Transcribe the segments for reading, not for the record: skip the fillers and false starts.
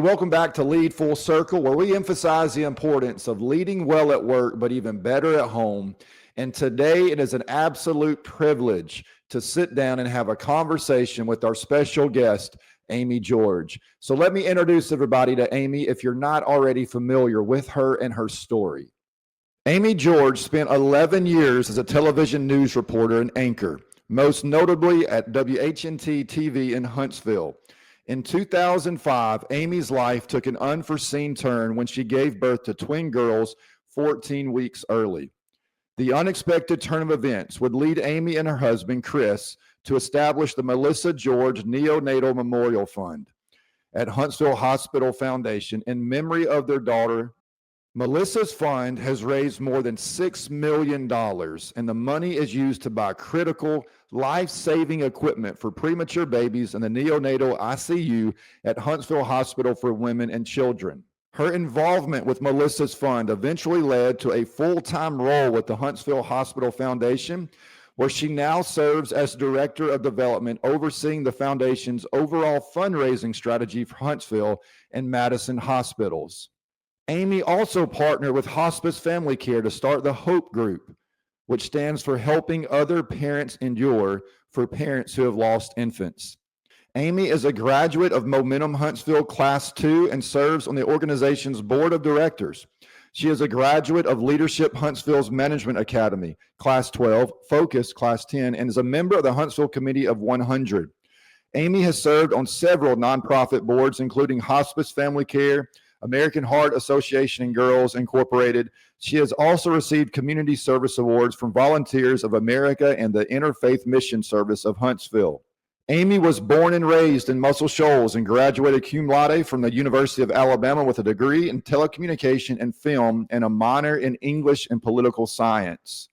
Welcome back to Lead Full Circle, where we emphasize the importance of leading well at work, but even better at home. And today it is an absolute privilege to sit down and have a conversation with our special guest, Amy George. So let me introduce everybody to Amy if you're not already familiar with her and her story. Amy George spent 11 years as a television news reporter and anchor, most notably at WHNT TV in Huntsville. In 2005, Amy's life took an unforeseen turn when she gave birth to twin girls 14 weeks early. The unexpected turn of events would lead Amy and her husband, Chris, to establish the Melissa George Neonatal Memorial Fund at Huntsville Hospital Foundation in memory of their daughter. Melissa's fund has raised more than $6 million, and the money is used to buy critical, life-saving equipment for premature babies in the neonatal ICU at Huntsville Hospital for Women and Children. Her involvement with Melissa's fund eventually led to a full-time role with the Huntsville Hospital Foundation, where she now serves as Director of Development, overseeing the foundation's overall fundraising strategy for Huntsville and Madison hospitals. Amy also partnered with Hospice Family Care to start the HOPE Group, which stands for Helping Other Parents Endure for Parents Who Have Lost Infants. Amy is a graduate of Momentum Huntsville Class 2 and serves on the organization's board of directors. She is a graduate of Leadership Huntsville's Management Academy, Class 12, Focus, Class 10, and is a member of the Huntsville Committee of 100. Amy has served on several nonprofit boards, including Hospice Family Care, American Heart Association and Girls Incorporated. She has also received community service awards from Volunteers of America and the Interfaith Mission Service of Huntsville. Amy was born and raised in Muscle Shoals and graduated cum laude from the University of Alabama with a degree in telecommunication and film and a minor in English and political science.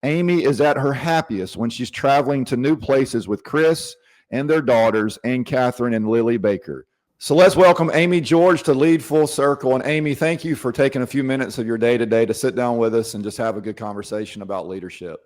Amy is at her happiest when she's traveling to new places with Chris and their daughters, Ann Catherine and Lily Baker. So let's welcome Amy George to Lead Full Circle. And Amy, thank you for taking a few minutes of your day today to sit down with us and just have a good conversation about leadership.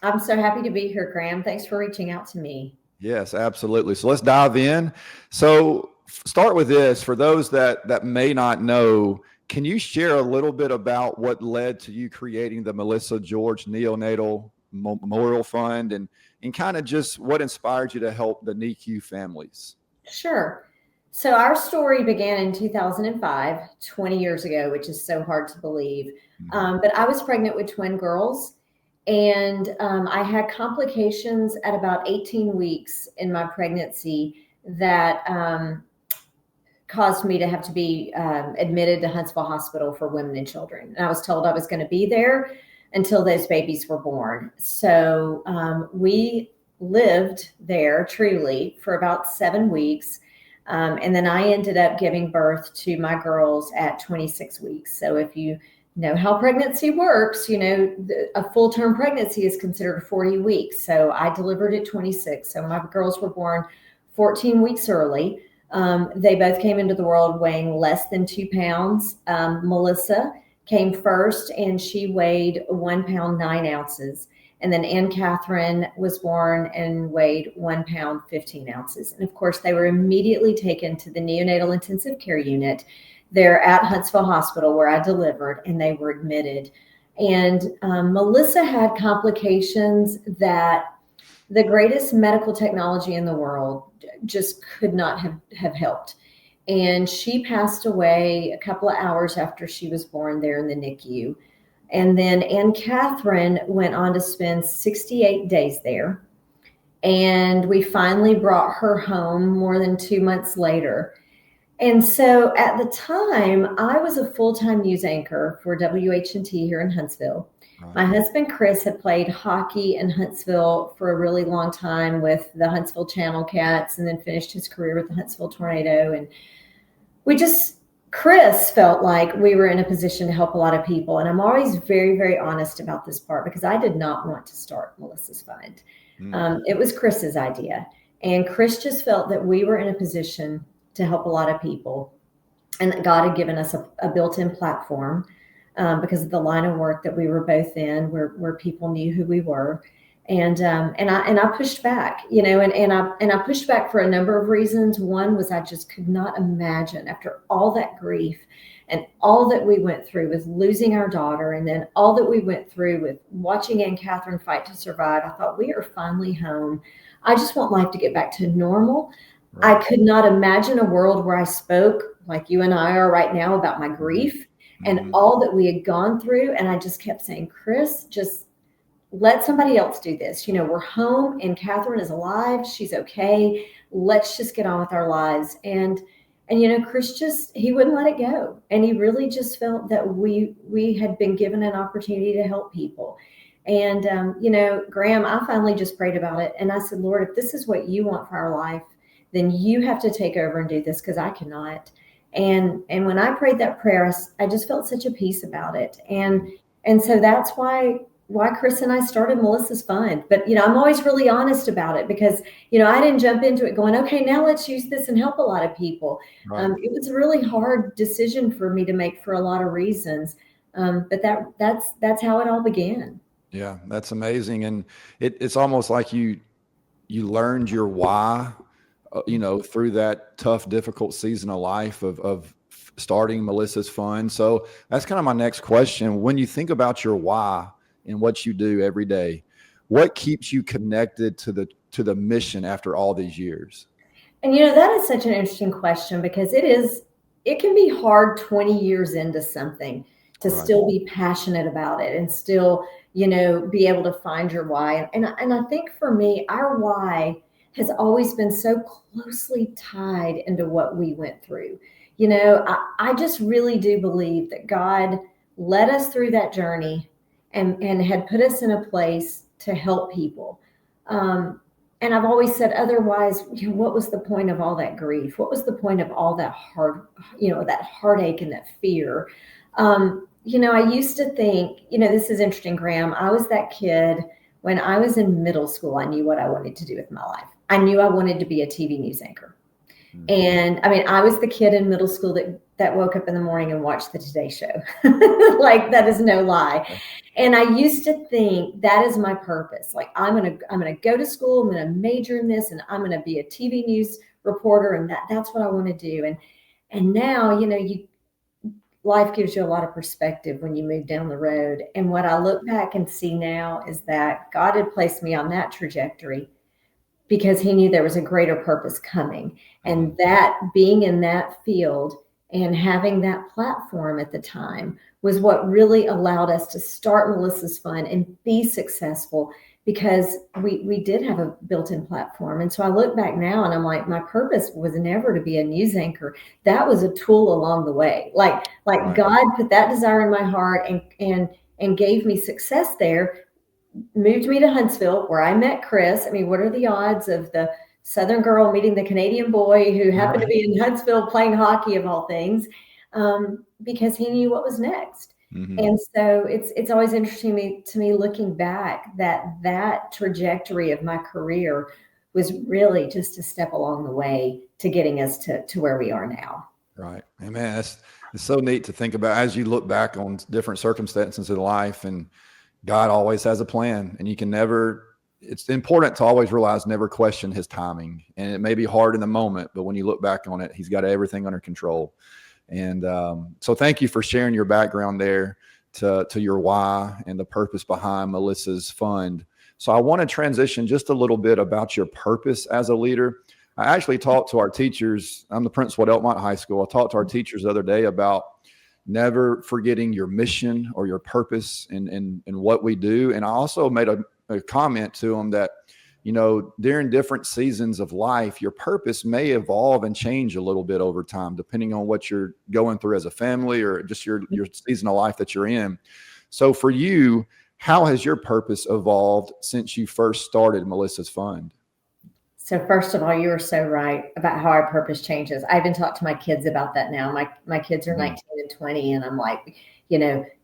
I'm so happy to be here, Graham. Thanks for reaching out to me. Yes, absolutely. So let's dive in. So start with this. For those that may not know, can you share a little bit about what led to you creating the Melissa George Neonatal Memorial Fund and kind of just what inspired you to help the NICU families? Sure. So our story began in 2005, 20 years ago, which is so hard to believe. But I was pregnant with twin girls, and I had complications at about 18 weeks in my pregnancy that caused me to have to be admitted to Huntsville Hospital for Women and Children. And I was told I was going to be there until those babies were born. So we lived there truly for about 7 weeks. And then I ended up giving birth to my girls at 26 weeks. So if you know how pregnancy works, you know, a full-term pregnancy is considered 40 weeks. So I delivered at 26. So my girls were born 14 weeks early. They both came into the world weighing less than 2 pounds. Melissa came first, and she weighed 1 pound, 9 ounces. And then Ann Catherine was born and weighed 1 pound, 15 ounces. And of course, they were immediately taken to the neonatal intensive care unit there at Huntsville Hospital, where I delivered, and they were admitted. And Melissa had complications that the greatest medical technology in the world just could not have helped. And she passed away a couple of hours after she was born there in the NICU. And then Ann Catherine went on to spend 68 days there. And we finally brought her home more than 2 months later. And so at the time, I was a full-time news anchor for WHNT here in Huntsville. Right. My husband, Chris, had played hockey in Huntsville for a really long time with the Huntsville Channel Cats, and then finished his career with the Huntsville Tornado. And Chris felt like we were in a position to help a lot of people. And I'm always very, very honest about this part, because I did not want to start Melissa's Fund. It was Chris's idea. And Chris just felt that we were in a position to help a lot of people, and that God had given us a built-in platform because of the line of work that we were both in, where people knew who we were. And I pushed back, and I pushed back for a number of reasons. One was I just could not imagine, after all that grief and all that we went through with losing our daughter, and then all that we went through with watching Ann Catherine fight to survive. I thought, we are finally home. I just want life to get back to normal. Right. I could not imagine a world where I spoke like you and I are right now about my grief and all that we had gone through. And I just kept saying, Chris, just let somebody else do this. We're home and Catherine is alive. She's okay. Let's just get on with our lives. And Chris he wouldn't let it go. And he really just felt that we had been given an opportunity to help people. And, Graham, I finally just prayed about it. And I said, Lord, if this is what you want for our life, then you have to take over and do this, because I cannot. And when I prayed that prayer, I just felt such a peace about it. And so that's why Chris and I started Melissa's Fund. But, I'm always really honest about it, because, I didn't jump into it going, okay, now let's use this and help a lot of people. Right. It was a really hard decision for me to make for a lot of reasons. But that's how it all began. Yeah, that's amazing. And it's almost like you learned your why, through that tough, difficult season of life of starting Melissa's Fund. So that's kind of my next question. When you think about your why and what you do every day, what keeps you connected to the mission after all these years? And that is such an interesting question, because it can be hard 20 years into something to Right. still be passionate about it and still, be able to find your why. And I think for me, our why has always been so closely tied into what we went through. I just really do believe that God led us through that journey and had put us in a place to help people. And I've always said, otherwise, what was the point of all that grief? What was the point of all that that heartache and that fear? I used to think, this is interesting, Graham. I was that kid when I was in middle school. I knew what I wanted to do with my life. I knew I wanted to be a TV news anchor. And I was the kid in middle school that woke up in the morning and watched the Today Show. Like, that is no lie. And I used to think that is my purpose. Like, I'm going to go to school, I'm going to major in this, and I'm going to be a TV news reporter. And that's what I want to do. And now, life gives you a lot of perspective when you move down the road. And what I look back and see now is that God had placed me on that trajectory because he knew there was a greater purpose coming. And that being in that field and having that platform at the time was what really allowed us to start Melissa's Fund and be successful, because we did have a built-in platform. And so I look back now and I'm like, my purpose was never to be a news anchor. That was a tool along the way. Like Right. God put that desire in my heart and gave me success there, moved me to Huntsville, where I met Chris. What are the odds of the Southern girl meeting the Canadian boy who happened to be in Huntsville playing hockey, of all things, because he knew what was next. And so it's always interesting to me looking back that trajectory of my career was really just a step along the way to getting us to where we are now. Right. And man, it's so neat to think about as you look back on different circumstances in life, and God always has a plan, and you can it's important to always realize, never question his timing. And it may be hard in the moment, but when you look back on it, he's got everything under control. And so thank you for sharing your background there to your why and the purpose behind Melissa's Fund. So I want to transition just a little bit about your purpose as a leader. I actually talked to our teachers. I'm the principal at Elkmont High School. I talked to our teachers the other day about never forgetting your mission or your purpose in what we do. And I also made a comment to them that, during different seasons of life, your purpose may evolve and change a little bit over time, depending on what you're going through as a family or just your season of life that you're in. So for you, how has your purpose evolved since you first started Melissa's Fund? So first of all, you are so right about how our purpose changes. I even talk to my kids about that now. My kids are 19 and 20, and I'm like,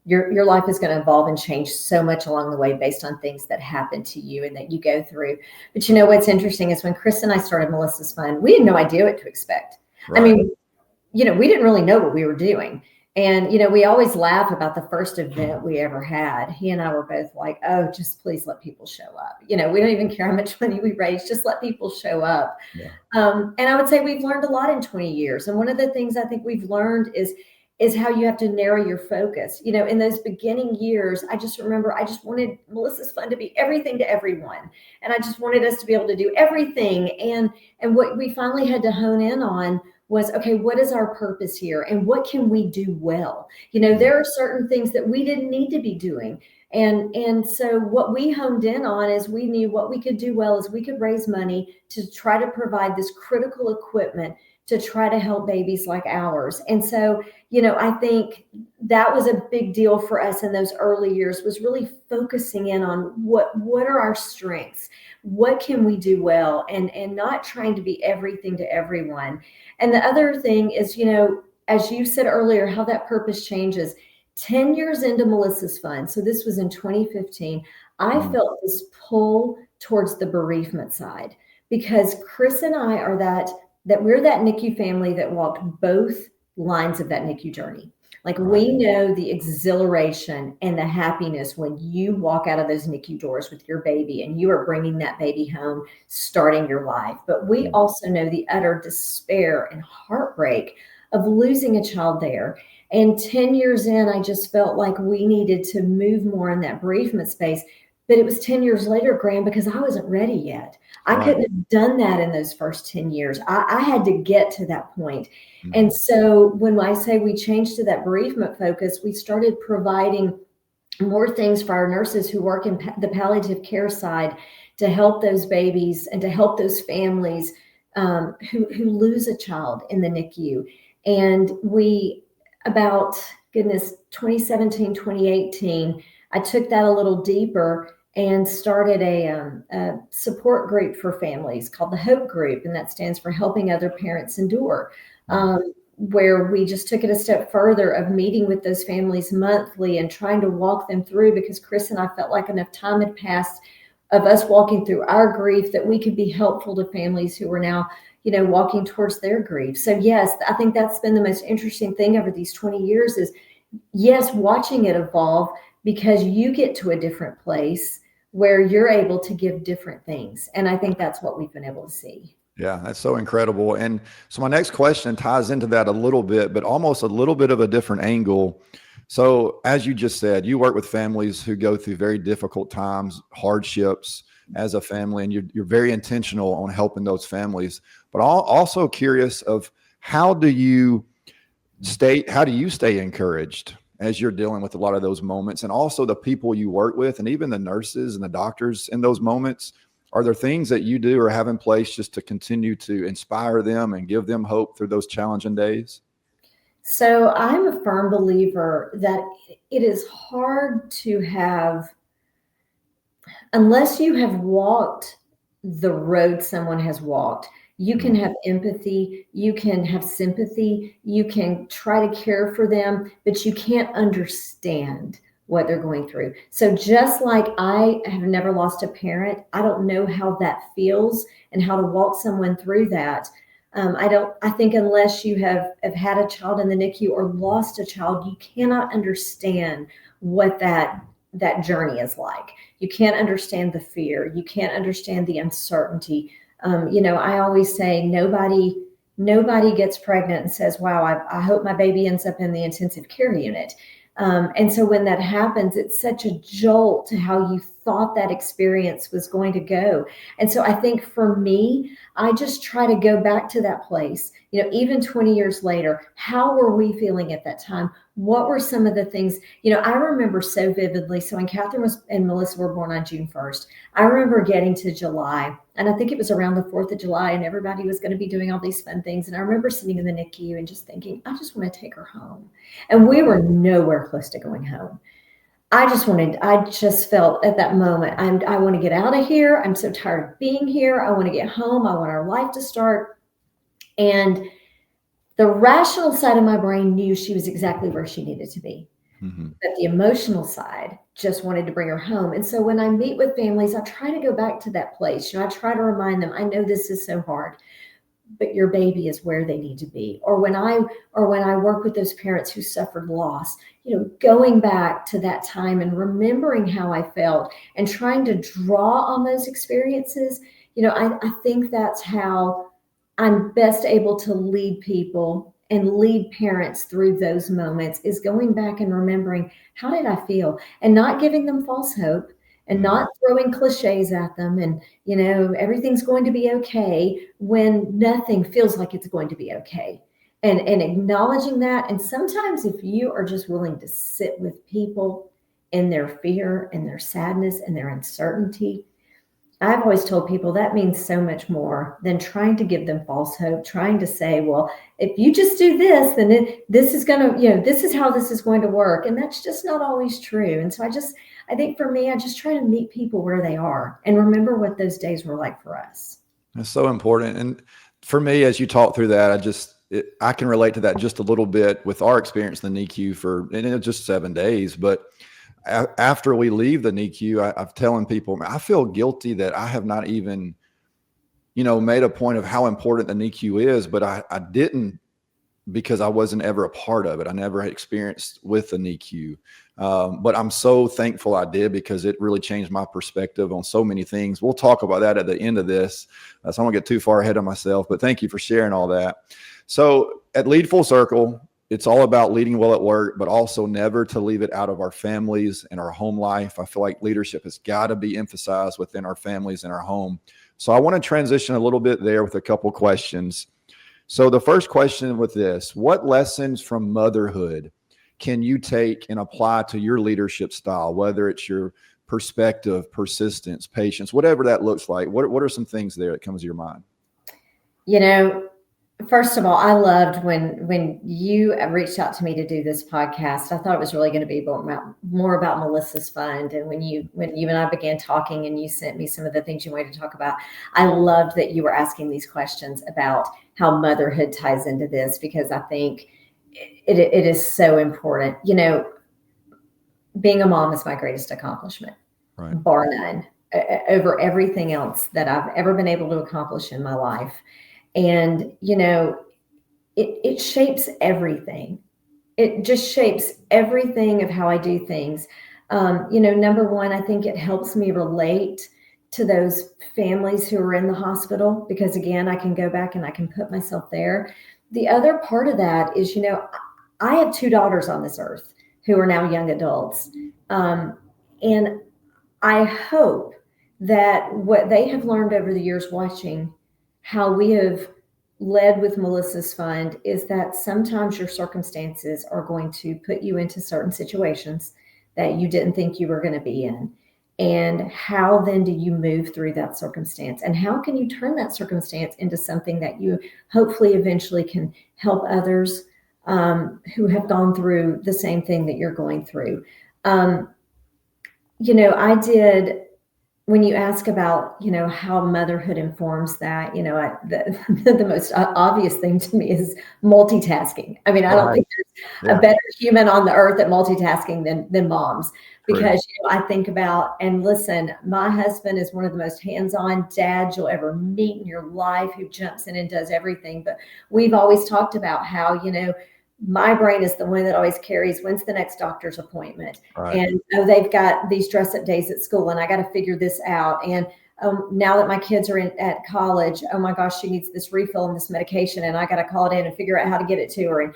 your life is going to evolve and change so much along the way based on things that happen to you and that you go through. But what's interesting is when Chris and I started Melissa's Fund, we had no idea what to expect. Right. We didn't really know what we were doing. And, you know, we always laugh about the first event we ever had. He and I were both like, oh, just please let people show up. You know, we don't even care how much money we raise, just let people show up. Yeah. And I would say we've learned a lot in 20 years. And one of the things I think we've learned is how you have to narrow your focus. You know, in those beginning years, I just remember I just wanted Melissa's Fun to be everything to everyone. And I just wanted us to be able to do everything. And what we finally had to hone in on was, okay, what is our purpose here and what can we do well? You know, there are certain things that we didn't need to be doing. And so what we honed in on is we knew what we could do well is we could raise money to try to provide this critical equipment to try to help babies like ours. And so, you know, I think that was a big deal for us in those early years, was really focusing in on what are our strengths? What can we do well? And not trying to be everything to everyone. And the other thing is, you know, as you said earlier, how that purpose changes. 10 years into Melissa's Fun, so this was in 2015, I felt this pull towards the bereavement side, because Chris and I are that we're that NICU family that walked both lines of that NICU journey. Like, we know the exhilaration and the happiness when you walk out of those NICU doors with your baby and you are bringing that baby home, starting your life. But we also know the utter despair and heartbreak of losing a child there. And 10 years in, I just felt like we needed to move more in that bereavement space. But it was 10 years later, Graham, because I wasn't ready yet. I couldn't have done that in those first 10 years. I had to get to that point. And so when I say we changed to that bereavement focus, we started providing more things for our nurses who work in the palliative care side to help those babies and to help those families who lose a child in the NICU. And we, about, 2017, 2018, I took that a little deeper and started a support group for families called the Hope Group, and that stands for Helping Other Parents Endure, where we just took it a step further of meeting with those families monthly and trying to walk them through, because Chris and I felt like enough time had passed of us walking through our grief that we could be helpful to families who were now, you know, walking towards their grief. So yes, I think that's been the most interesting thing over these 20 years is, yes, watching it evolve, because you get to a different place where you're able to give different things. And I think that's what we've been able to see. Yeah, that's so incredible. And so my next question ties into that a little bit, but almost a little bit of a different angle. So as you just said, you work with families who go through very difficult times, hardships as a family, and you're very intentional on helping those families. But I'm also curious of how do you stay encouraged as you're dealing with a lot of those moments, and also the people you work with and even the nurses and the doctors in those moments? Are there things that you do or have in place just to continue to inspire them and give them hope through those challenging days? So I'm a firm believer that it is hard to have, unless you have walked the road someone has walked. You can have empathy, you can have sympathy, you can try to care for them, but you can't understand what they're going through. So just like I have never lost a parent, I don't know how that feels and how to walk someone through that. I think unless you have had a child in the NICU or lost a child, you cannot understand what that journey is like. You can't understand the fear. You can't understand the uncertainty. You know, I always say nobody gets pregnant and says, wow, I hope my baby ends up in the intensive care unit. And so when that happens, it's such a jolt to how you thought that experience was going to go. And so I think for me, I just try to go back to that place, you know, even 20 years later, how were we feeling at that time? What were some of the things, you know, I remember so vividly. So when Catherine and Melissa were born on June 1st, I remember getting to July, and I think it was around the 4th of July, and everybody was going to be doing all these fun things. And I remember sitting in the NICU and just thinking, I just want to take her home. And we were nowhere close to going home. I just felt at that moment, I want to get out of here. I'm so tired of being here. I want to get home. I want our life to start. And the rational side of my brain knew she was exactly where she needed to be. But the emotional side just wanted to bring her home. And so when I meet with families, I try to go back to that place. You know, I try to remind them, I know this is so hard, but your baby is where they need to be. Or when I work with those parents who suffered loss, going back to that time and remembering how I felt and trying to draw on those experiences, I think that's how I'm best able to lead people and lead parents through those moments, is going back and remembering, how did I feel? And not giving them false hope and not throwing cliches at them and, everything's going to be okay when nothing feels like it's going to be okay. And acknowledging that. And sometimes if you are just willing to sit with people in their fear and their sadness and their uncertainty, I've always told people that means so much more than trying to give them false hope, trying to say, well, if you just do this, then this is going to, this is how this is going to work. And that's just not always true. And so I think for me, I just try to meet people where they are and remember what those days were like for us. It's so important. And for me, as you talk through that, I can relate to that just a little bit with our experience in the NICU and it was just 7 days. But after we leave the NICU, I'm telling people, I feel guilty that I have not even, made a point of how important the NICU is, but I didn't, because I wasn't ever a part of it. I never experienced with the NICU. But I'm so thankful I did, because it really changed my perspective on so many things. We'll talk about that at the end of this. So I don't want to get too far ahead of myself, but thank you for sharing all that. So at Lead Full Circle, it's all about leading well at work, but also never to leave it out of our families and our home life. I feel like leadership has got to be emphasized within our families and our home. So I want to transition a little bit there with a couple questions. So the first question with this: what lessons from motherhood can you take and apply to your leadership style, whether it's your perspective, persistence, patience, whatever that looks like? What are some things there that comes to your mind? First of all, I loved when you reached out to me to do this podcast. I thought it was really going to be more about Melissa's Fund. And when you and I began talking and you sent me some of the things you wanted to talk about, I loved that you were asking these questions about how motherhood ties into this, because I think it is so important. Being a mom is my greatest accomplishment, right, bar none, over everything else that I've ever been able to accomplish in my life. And, it shapes everything. It just shapes everything of how I do things. Number one, I think it helps me relate to those families who are in the hospital, because again, I can go back and I can put myself there. The other part of that is, I have 2 daughters on this earth who are now young adults. And I hope that what they have learned over the years watching how we have led with Melissa's Fund is that sometimes your circumstances are going to put you into certain situations that you didn't think you were going to be in. And how then do you move through that circumstance? And how can you turn that circumstance into something that you hopefully eventually can help others who have gone through the same thing that you're going through? I did. When you ask about, how motherhood informs that, the most obvious thing to me is multitasking. I mean, I don't think there's a better human on the earth at multitasking than moms, because I think about, and listen, my husband is one of the most hands-on dads you'll ever meet in your life, who jumps in and does everything. But we've always talked about how, my brain is the one that always carries, when's the next doctor's appointment? Right. And they've got these dress up days at school and I got to figure this out. And now that my kids are at college, oh my gosh, she needs this refill on this medication and I got to call it in and figure out how to get it to her. And,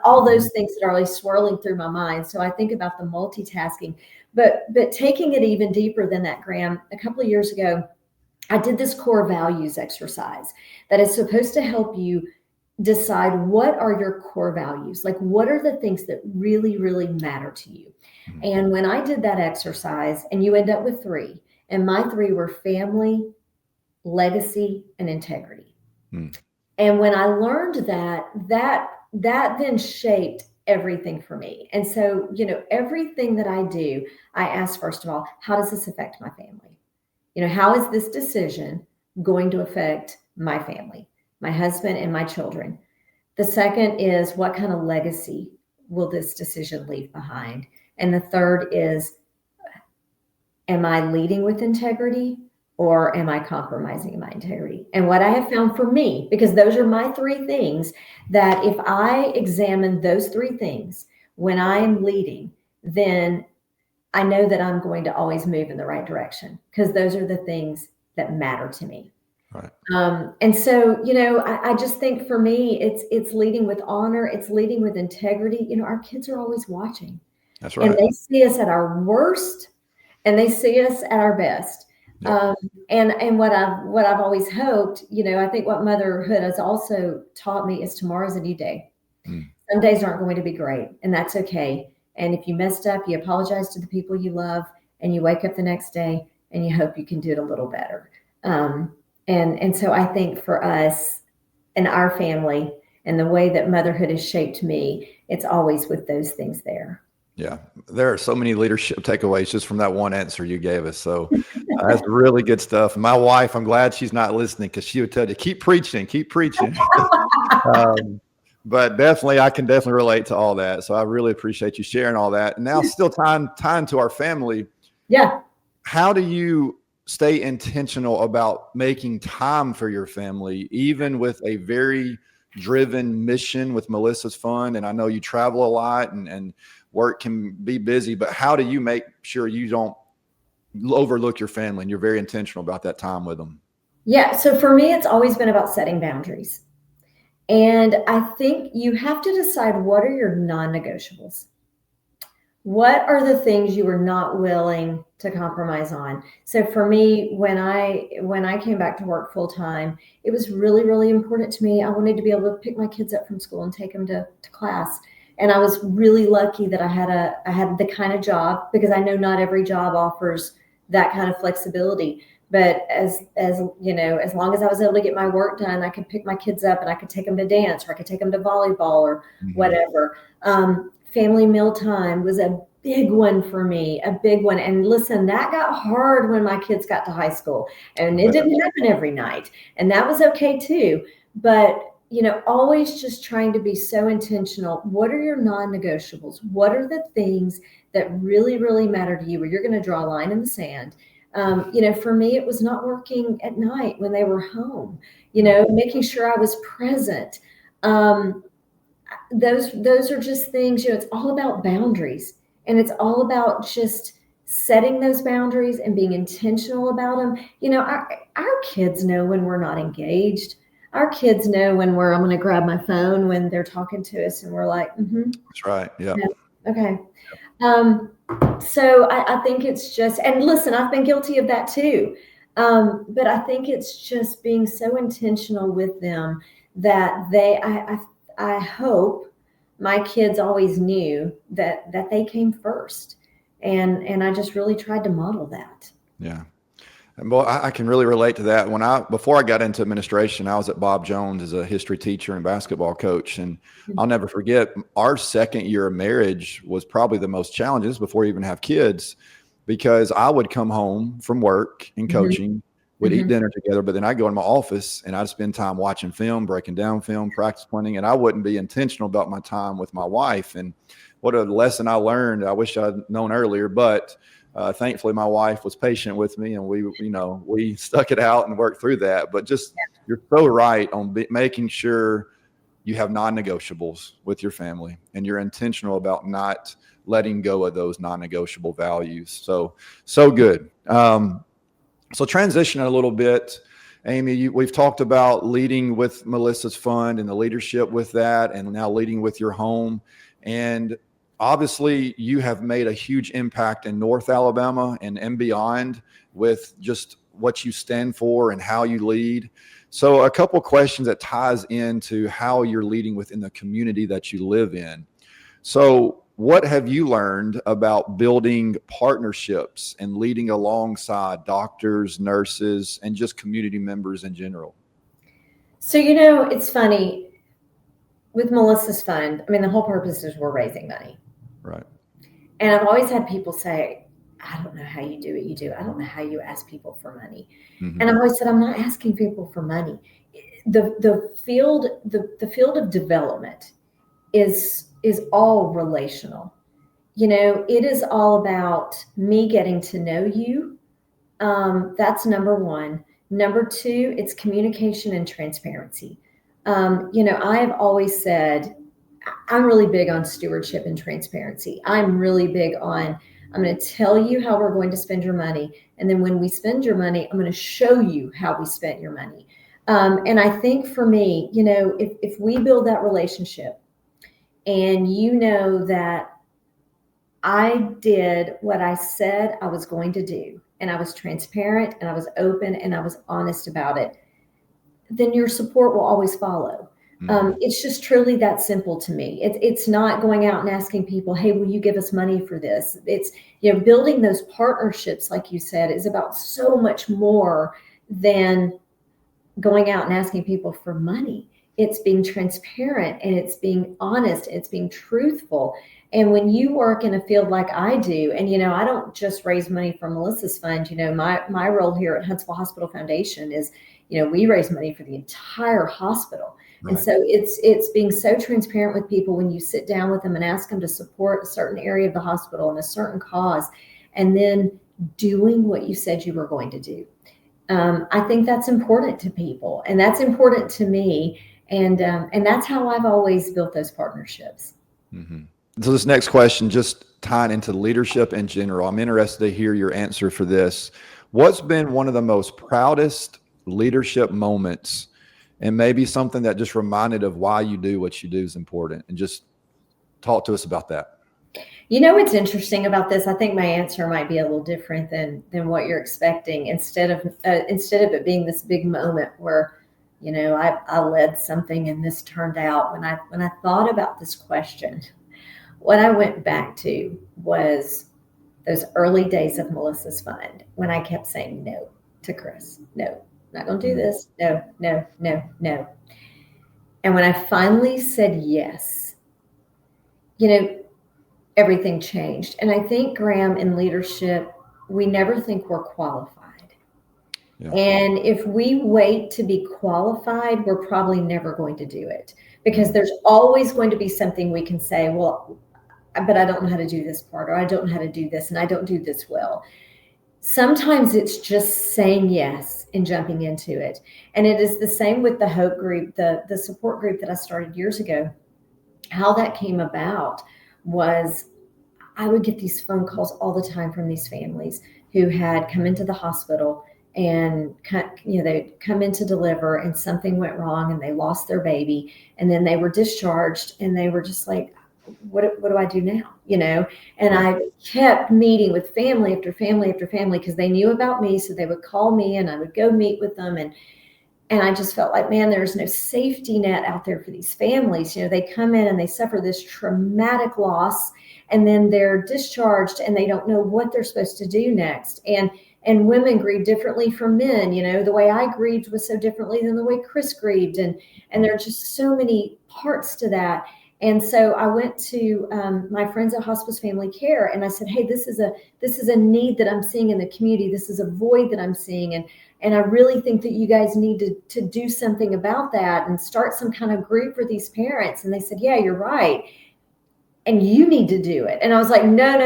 all those things that are always swirling through my mind. So I think about the multitasking, but taking it even deeper than that, Graham, a couple of years ago, I did this core values exercise that is supposed to help you decide what are your core values, like what are the things that really, really matter to you. Mm-hmm. And when I did that exercise, and you end up with 3, and my 3 were family, legacy, and integrity. Mm. And when I learned that then shaped everything for me. And so, everything that I do, I ask, first of all, how does this affect my family? How is this decision going to affect my family, my husband and my children? The second is, what kind of legacy will this decision leave behind? And the third is, am I leading with integrity, or am I compromising my integrity? And what I have found for me, because those are my three things, that if I examine those three things when I am leading, then I know that I'm going to always move in the right direction, because those are the things that matter to me. Right. And so, I just think for me, it's leading with honor. It's leading with integrity. Our kids are always watching. That's And right. they see us at our worst and they see us at our best. Yeah. And what I've always hoped, I think what motherhood has also taught me is tomorrow's a new day. Mm. Some days aren't going to be great, and that's okay. And if you messed up, you apologize to the people you love, and you wake up the next day and you hope you can do it a little better. And so I think for us and our family and the way that motherhood has shaped me, it's always with those things there. Yeah, there are so many leadership takeaways just from that one answer you gave us. So that's really good stuff. My wife, I'm glad she's not listening, because she would tell you, keep preaching, keep preaching. But definitely, I can definitely relate to all that. So I really appreciate you sharing all that. And now still tying to our family. Yeah. How do you stay intentional about making time for your family, even with a very driven mission with Melissa's Fund? And I know you travel a lot and work can be busy, but how do you make sure you don't overlook your family and you're very intentional about that time with them? Yeah. So for me, it's always been about setting boundaries. And I think you have to decide, what are your non-negotiables? What are the things you are not willing to compromise on? So for me, when I came back to work full time, it was really, really important to me. I wanted to be able to pick my kids up from school and take them to class. And I was really lucky that I had the kind of job, because I know not every job offers that kind of flexibility. But as long as I was able to get my work done, I could pick my kids up and I could take them to dance, or I could take them to volleyball, or whatever. Family mealtime was a big one for me, a big one. And listen, that got hard when my kids got to high school, and it didn't happen every night, and that was okay too. But always just trying to be so intentional. What are your non-negotiables? What are the things that really, really matter to you, where you're going to draw a line in the sand? For me, it was not working at night when they were home, making sure I was present. Those are just things, it's all about boundaries, and it's all about just setting those boundaries and being intentional about them. Our kids know when we're not engaged. Our kids know when I'm going to grab my phone when they're talking to us, and we're like, That's right. Yeah. Okay. So I think it's just, and listen, I've been guilty of that too. But I think it's just being so intentional with them that I hope my kids always knew that they came first. And I just really tried to model that. Yeah. And boy, I can really relate to that. Before I got into administration, I was at Bob Jones as a history teacher and basketball coach. And I'll never forget, our second year of marriage was probably the most challenges before we even have kids, because I would come home from work and coaching, we'd eat dinner together, but then I'd go in my office and I'd spend time watching film, breaking down film, practice planning, and I wouldn't be intentional about my time with my wife. And what a lesson I learned. I wish I'd known earlier, but thankfully my wife was patient with me, and we stuck it out and worked through that. But just, you're so right on making sure you have non-negotiables with your family, and you're intentional about not letting go of those non-negotiable values. So good. So transitioning a little bit, Amy, we've talked about leading with Melissa's Fund and the leadership with that, and now leading with your home. And obviously you have made a huge impact in North Alabama and beyond, with just what you stand for and how you lead. So a couple questions that ties into how you're leading within the community that you live in. So what have you learned about building partnerships and leading alongside doctors, nurses, and just community members in general? So, it's funny with Melissa's Fund. I mean, the whole purpose is we're raising money. Right. And I've always had people say, I don't know how you do what you do. I don't know how you ask people for money. And I've always said, I'm not asking people for money. The field of development is all relational. It is all about me getting to know you That's number one. Number two, it's communication and transparency. I have always said I'm really big on stewardship and transparency. I'm really big on, I'm going to tell you how we're going to spend your money. And then when we spend your money, I'm going to show you how we spent your money. And I think for me, if we build that relationship and that I did what I said I was going to do, and I was transparent and I was open and I was honest about it, then your support will always follow. It's just truly that simple to me. It's not going out and asking people, hey, will you give us money for this? It's, building those partnerships, like you said, is about so much more than going out and asking people for money. It's being transparent and it's being honest. And it's being truthful. And when you work in a field like I do, and I don't just raise money for Melissa's fund. My role here at Huntsville Hospital Foundation is, we raise money for the entire hospital. Right. And so it's being so transparent with people when you sit down with them and ask them to support a certain area of the hospital and a certain cause, and then doing what you said you were going to do. I think that's important to people, and that's important to me. And that's how I've always built those partnerships. Mm-hmm. So this next question, just tying into leadership in general, I'm interested to hear your answer for this. What's been one of the most proudest leadership moments, and maybe something that just reminded of why you do what you do is important, and just talk to us about that. What's interesting about this, I think my answer might be a little different than what you're expecting. Instead of it being this big moment where, I led something and this turned out, when I thought about this question, what I went back to was those early days of Melissa's Fund, when I kept saying no to Chris. No, not going to do this. No, no, no, no. And when I finally said yes, everything changed. And I think, Graham, in leadership, we never think we're qualified. Yeah. And if we wait to be qualified, we're probably never going to do it, because there's always going to be something we can say, well, but I don't know how to do this part, or I don't know how to do this, and I don't do this well. Sometimes it's just saying yes and jumping into it. And it is the same with the Hope group, the support group that I started years ago. How that came about was I would get these phone calls all the time from these families who had come into the hospital, and they'd come in to deliver and something went wrong and they lost their baby, and then they were discharged and they were just like, what do I do now? And I kept meeting with family after family after family, because they knew about me. So they would call me and I would go meet with them. And I just felt like, man, there's no safety net out there for these families. They come in and they suffer this traumatic loss, and then they're discharged and they don't know what they're supposed to do next. And women grieve differently from men. The way I grieved was so differently than the way Chris grieved. And there are just so many parts to that. And so I went to my friends at Hospice Family Care, and I said, hey, this is a need that I'm seeing in the community. This is a void that I'm seeing. And I really think that you guys need to do something about that and start some kind of group for these parents. And they said, yeah, you're right. And you need to do it. And I was like, no.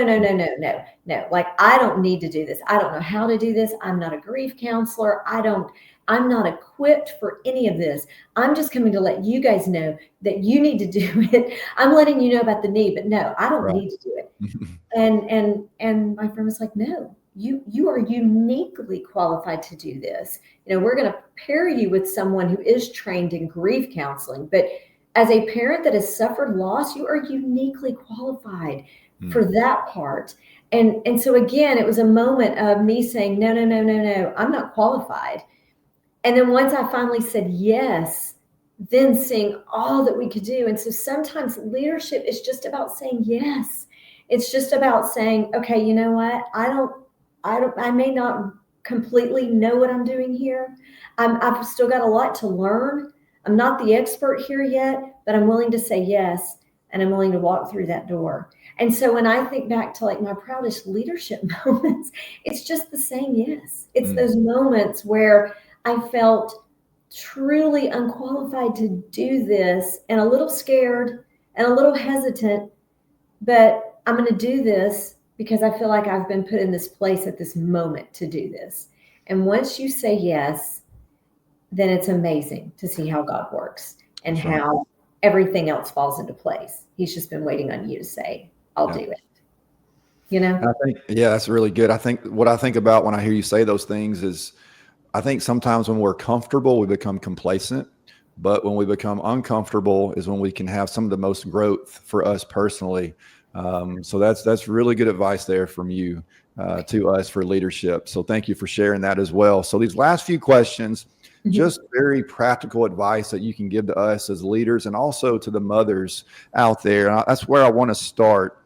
Like, I don't need to do this. I don't know how to do this. I'm not a grief counselor. I'm not equipped for any of this. I'm just coming to let you guys know that you need to do it. I'm letting you know about the need, but no, I don't need to do it. And my friend was like, no, you are uniquely qualified to do this. We're going to pair you with someone who is trained in grief counseling, but as a parent that has suffered loss, you are uniquely qualified for that part. And so again, it was a moment of me saying, no, I'm not qualified. And then once I finally said yes, then seeing all that we could do. And so sometimes leadership is just about saying yes. It's just about saying, okay, you know what? I may not completely know what I'm doing here. I've still got a lot to learn. I'm not the expert here yet, but I'm willing to say yes, and I'm willing to walk through that door. And so when I think back to like my proudest leadership moments, it's just the saying yes. It's those moments where I felt truly unqualified to do this, and a little scared and a little hesitant, but I'm going to do this because I feel like I've been put in this place at this moment to do this. And once you say yes, then it's amazing to see how God works and That's right. how everything else falls into place. He's just been waiting on you to say, I'll Yeah. do it. You know? I think, yeah, that's really good. I think what I think about when I hear you say those things is I think sometimes when we're comfortable, we become complacent. But when we become uncomfortable is when we can have some of the most growth for us personally. So that's really good advice there from you to us for leadership. So thank you for sharing that as well. So these last few questions, Mhm. just very practical advice that you can give to us as leaders and also to the mothers out there. And that's where I want to start.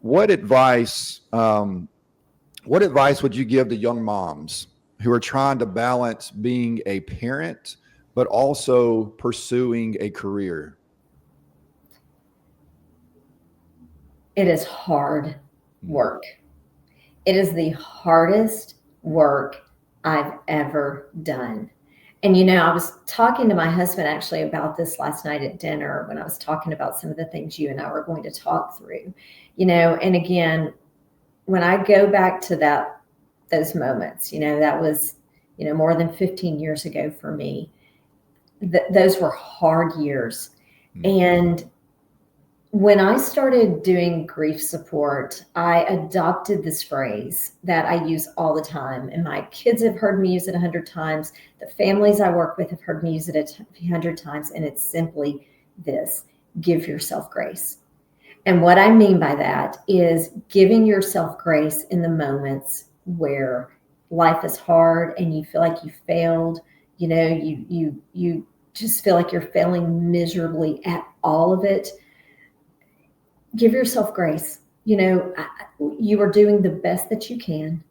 What advice? What advice would you give to young moms who are trying to balance being a parent, but also pursuing a career? It is hard Mm, work. It is the hardest work I've ever done. And I was talking to my husband actually about this last night at dinner when I was talking about some of the things you and I were going to talk through. And again, when I go back to those moments, that was, more than 15 years ago for me. Those were hard years. mm, And when I started doing grief support, I adopted this phrase that I use all the time. And my kids have heard me use it 100 times. The families I work with have heard me use it 100 times. And it's simply this: give yourself grace. And what I mean by that is giving yourself grace in the moments where life is hard and you feel like you failed. You just feel like you're failing miserably at all of it. Give yourself grace. You are doing the best that you can.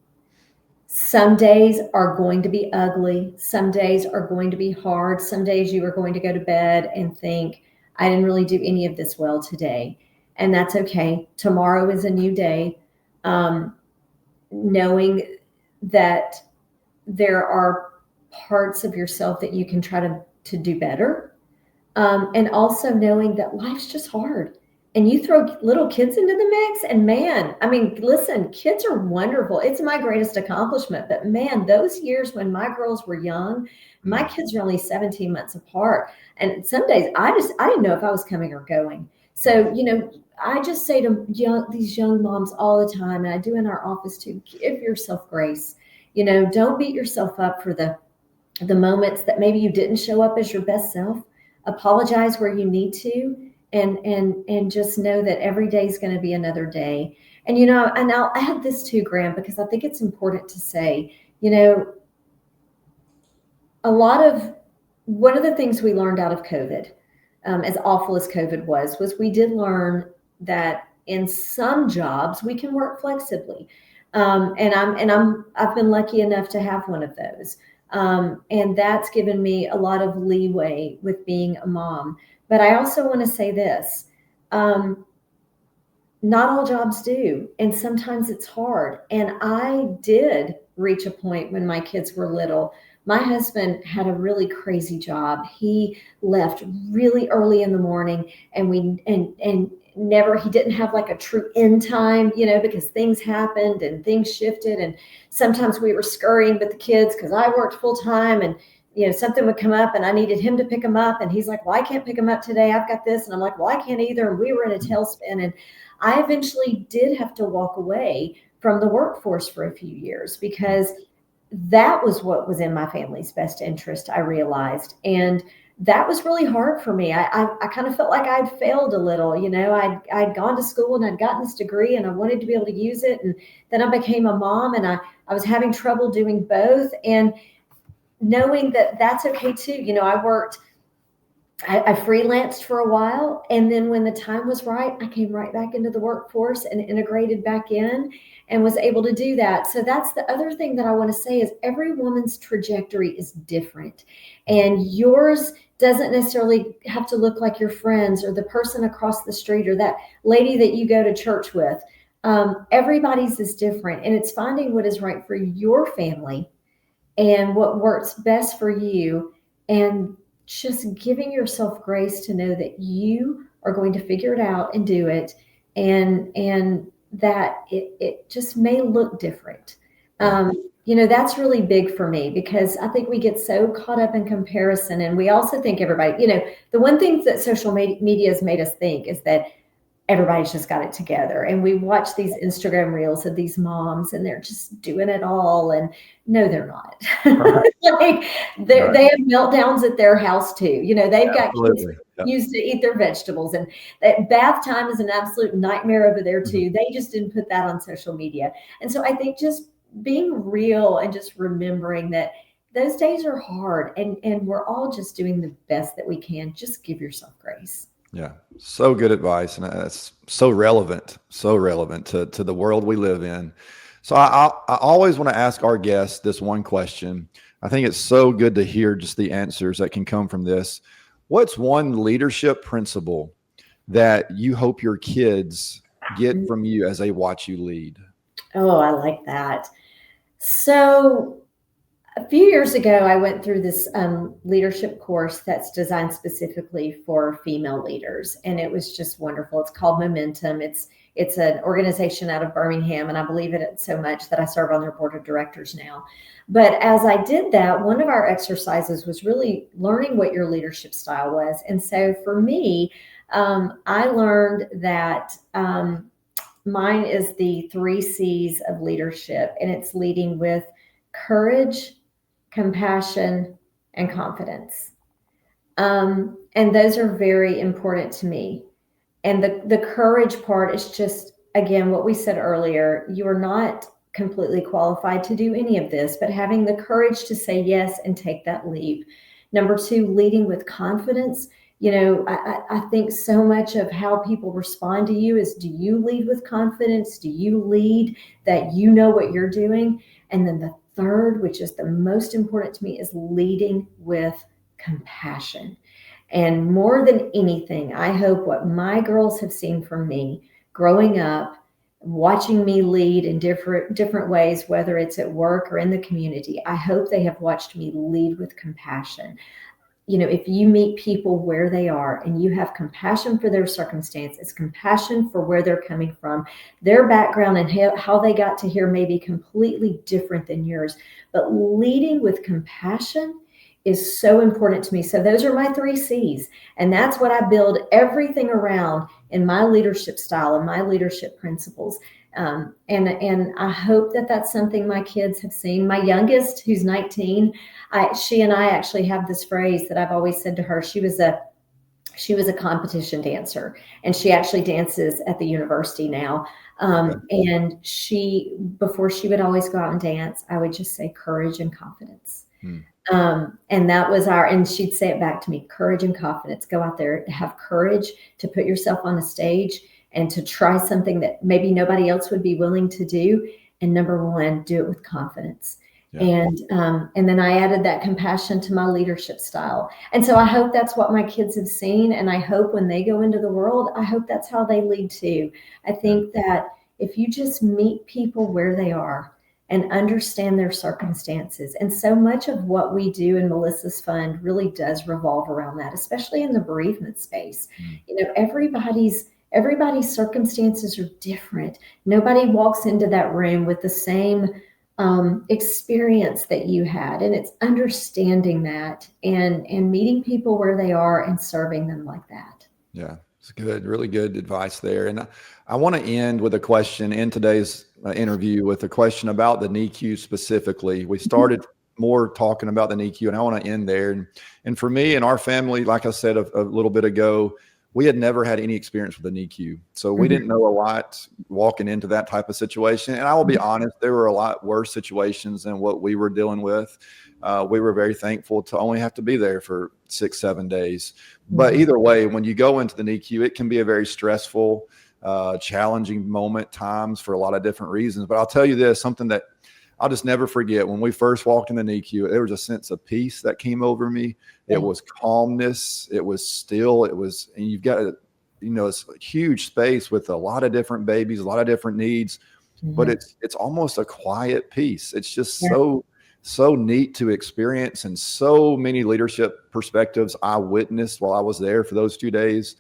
Some days are going to be ugly. Some days are going to be hard. Some days you are going to go to bed and think, I didn't really do any of this well today. And that's okay. Tomorrow is a new day. Um, Knowing that there are parts of yourself that you can try to do better. And also knowing that life's just hard. And you throw little kids into the mix, and man, I mean, listen, kids are wonderful. It's my greatest accomplishment. But man, those years when my girls were young, my mm. kids are only 17 months apart. And some days I didn't know if I was coming or going. So, I just say to these young moms all the time, and I do in our office too, give yourself grace. Don't beat yourself up for the moments that maybe you didn't show up as your best self. Apologize where you need to, and just know that every day is going to be another day. And I'll add this too, Graham, because I think it's important to say, a lot of one of the things we learned out of COVID, as awful as COVID was we did learn that in some jobs we can work flexibly. I've been lucky enough to have one of those. And that's given me a lot of leeway with being a mom. But I also want to say this: not all jobs do, and sometimes it's hard. And I did reach a point when my kids were little. My husband had a really crazy job. He left really early in the morning, and never, he didn't have like a true end time, because things happened and things shifted, and sometimes we were scurrying with the kids because I worked full time, and something would come up and I needed him to pick him up, and he's like, well, I can't pick him up today, I've got this. And I'm like, well, I can't either. And we were in a tailspin, and I eventually did have to walk away from the workforce for a few years because that was what was in my family's best interest, I realized. And that was really hard for me. I kind of felt like I'd failed a little. I'd gone to school and I'd gotten this degree and I wanted to be able to use it. And then I became a mom, and I was having trouble doing both. And knowing that that's okay too. I freelanced for a while, and then when the time was right, I came right back into the workforce and integrated back in and was able to do that. So that's the other thing that I want to say is every woman's trajectory is different, and yours doesn't necessarily have to look like your friends or the person across the street or that lady that you go to church with. Everybody's is different, and it's finding what is right for your family and what works best for you, and just giving yourself grace to know that you are going to figure it out and do it. And that it just may look different. You know, that's really big for me because I think we get so caught up in comparison, and we also think everybody, you know, the one thing that social media has made us think is that everybody's just got it together. And we watch these Instagram reels of these moms and they're just doing it all. And no, they're not. Right. Like they have meltdowns at their house too. You know, they've got kids Yep. used to eat their vegetables, and that bath time is an absolute nightmare over there too. They just didn't put that on social media. And so I think just being real and just remembering that those days are hard, and we're all just doing the best that we can. Just give yourself grace. Yeah, so good advice, and that's so relevant to the world we live in. So I always want to ask our guests this one question. I think it's so good to hear just the answers that can come from this. What's one leadership principle that you hope your kids get from you as they watch you lead? Oh, I like that. So a few years ago, I went through this leadership course that's designed specifically for female leaders, and it was just wonderful. It's called Momentum. It's an organization out of Birmingham, and I believe in it so much that I serve on their board of directors now. But as I did that, one of our exercises was really learning what your leadership style was. And so for me, I learned that mine is the 3 C's of leadership, and it's leading with courage, compassion, and confidence. And those are very important to me. And the courage part is just, again, what we said earlier, you are not completely qualified to do any of this, but having the courage to say yes and take that leap. Number 2, leading with confidence. You know, I think so much of how people respond to you is, do you lead with confidence? Do you lead that you know what you're doing? And then the third, which is the most important to me, is leading with compassion. And more than anything, I hope what my girls have seen from me growing up, watching me lead in different ways, whether it's at work or in the community, I hope they have watched me lead with compassion. You know, if you meet people where they are and you have compassion for their circumstances, compassion for where they're coming from, their background and how they got to here may be completely different than yours, but leading with compassion is so important to me. So those are my 3 C's. And that's what I build everything around in my leadership style and my leadership principles. And I hope that that's something my kids have seen. My youngest, who's 19, she and I actually have this phrase that I've always said to her. She was a competition dancer, and she actually dances at the university now. And before she would always go out and dance, I would just say courage and confidence. And that was and she'd say it back to me, courage and confidence. Go out there, have courage to put yourself on a stage and to try something that maybe nobody else would be willing to do. And number 1, do it with confidence. Yeah. And then I added that compassion to my leadership style. And so I hope that's what my kids have seen. And I hope when they go into the world, I hope that's how they lead too. I think that if you just meet people where they are and understand their circumstances, and so much of what we do in Melissa's Fund really does revolve around that, especially in the bereavement space. You know, everybody's circumstances are different. Nobody walks into that room with the same experience that you had. And it's understanding that and meeting people where they are and serving them like that. Yeah, it's good. Really good advice there. And I want to end with a question in today's interview with a question about the NICU specifically. We started more talking about the NICU, and I want to end there. And for me and our family, like I said a little bit ago, we had never had any experience with the NICU. So we didn't know a lot walking into that type of situation. And I will be honest, there were a lot worse situations than what we were dealing with. We were very thankful to only have to be there for 6-7 days. But either way, when you go into the NICU, it can be a very stressful, challenging moment times for a lot of different reasons. But I'll tell you this, something that I'll just never forget. When we first walked in the NICU, there was a sense of peace that came over me. It was calmness. It was still. And you've got, it's a huge space with a lot of different babies, a lot of different needs, but it's almost a quiet peace. It's just so neat to experience, and so many leadership perspectives I witnessed while I was there for those 2 days.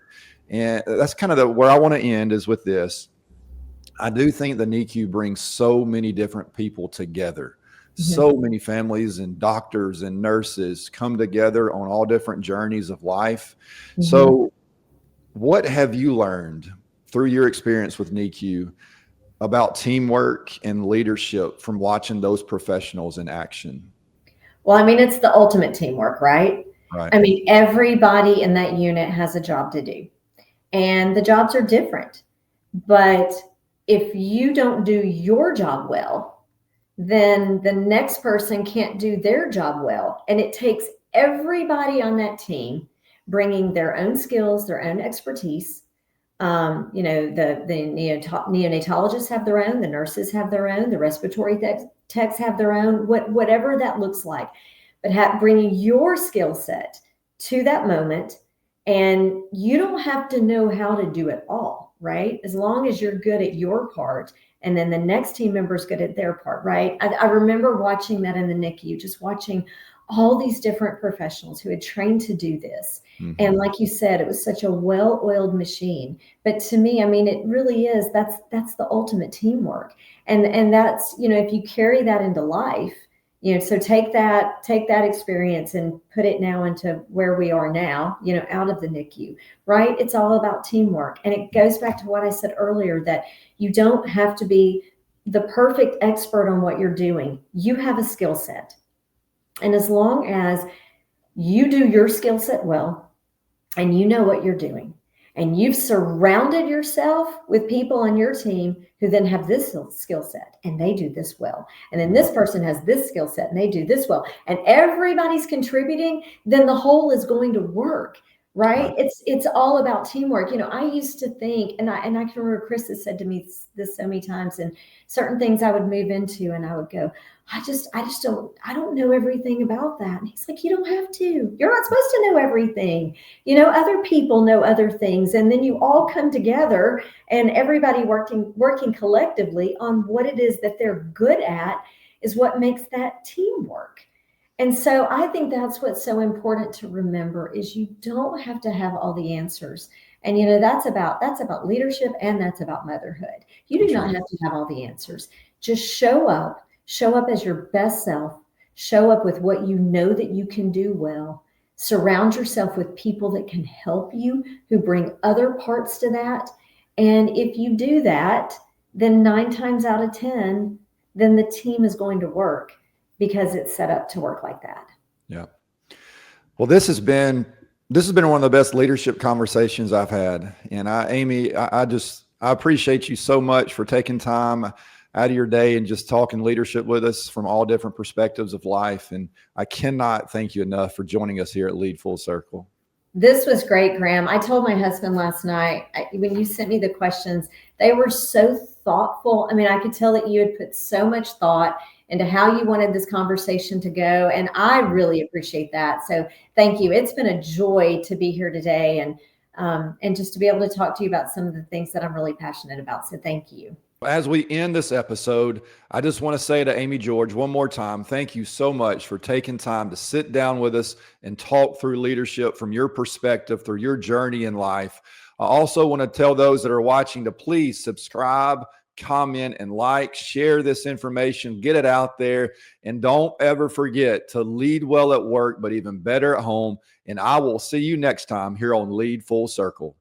And that's kind of where I want to end is with this. I do think the NICU brings so many different people together. Mhm. So many families and doctors and nurses come together on all different journeys of life. Mhm. So, what have you learned through your experience with NICU about teamwork and leadership from watching those professionals in action? Well, I mean, it's the ultimate teamwork, right? Right. I mean, everybody in that unit has a job to do, and the jobs are different. But if you don't do your job well, then the next person can't do their job well. And it takes everybody on that team bringing their own skills, their own expertise. The neonatologists have their own, the nurses have their own, the respiratory techs have their own, whatever that looks like. But bringing your skill set to that moment, and you don't have to know how to do it all, right? As long as you're good at your part, and then the next team member is good at their part, right? I remember watching that in the NICU, just watching all these different professionals who had trained to do this. And Mhm. like you said, it was such a well-oiled machine. But to me, I mean, it really is. That's the ultimate teamwork. And that's, if you carry that into life, so take that experience and put it now into where we are now, out of the NICU, right? It's all about teamwork. And it goes back to what I said earlier, that you don't have to be the perfect expert on what you're doing. You have a skill set. And as long as you do your skill set well, and you know what you're doing, and you've surrounded yourself with people on your team who then have this skill set and they do this well, and then this person has this skill set and they do this well, and everybody's contributing, then the whole is going to work, Right. right? It's all about teamwork. I used to think, and I can remember Chris has said to me this so many times, and certain things I would move into and I would go, I don't know everything about that. And he's like, you don't have to. You're not supposed to know everything. Other people know other things, and then you all come together and everybody working collectively on what it is that they're good at is what makes that teamwork. And so I think that's what's so important to remember, is you don't have to have all the answers. And that's about leadership, and that's about motherhood. You do That's not right. have to have all the answers. Just show up as your best self, show up with what you know that you can do well. Surround yourself with people that can help you, who bring other parts to that. And if you do that, then 9 times out of 10, then the team is going to work, because it's set up to work like that. Yeah. Well, this has been one of the best leadership conversations I've had. And Amy, I appreciate you so much for taking time out of your day and just talking leadership with us from all different perspectives of life. And I cannot thank you enough for joining us here at Lead Full Circle. This was great, Graham. I told my husband last night, when you sent me the questions, they were so thoughtful. I mean, I could tell that you had put so much thought into how you wanted this conversation to go. And I really appreciate that. So thank you. It's been a joy to be here today, and just to be able to talk to you about some of the things that I'm really passionate about. So thank you. As we end this episode, I just want to say to Amy George one more time, thank you so much for taking time to sit down with us and talk through leadership from your perspective, through your journey in life. I also want to tell those that are watching to please subscribe, comment, and like, share this information, get it out there, and don't ever forget to lead well at work, but even better at home. And I will see you next time here on Lead Full Circle.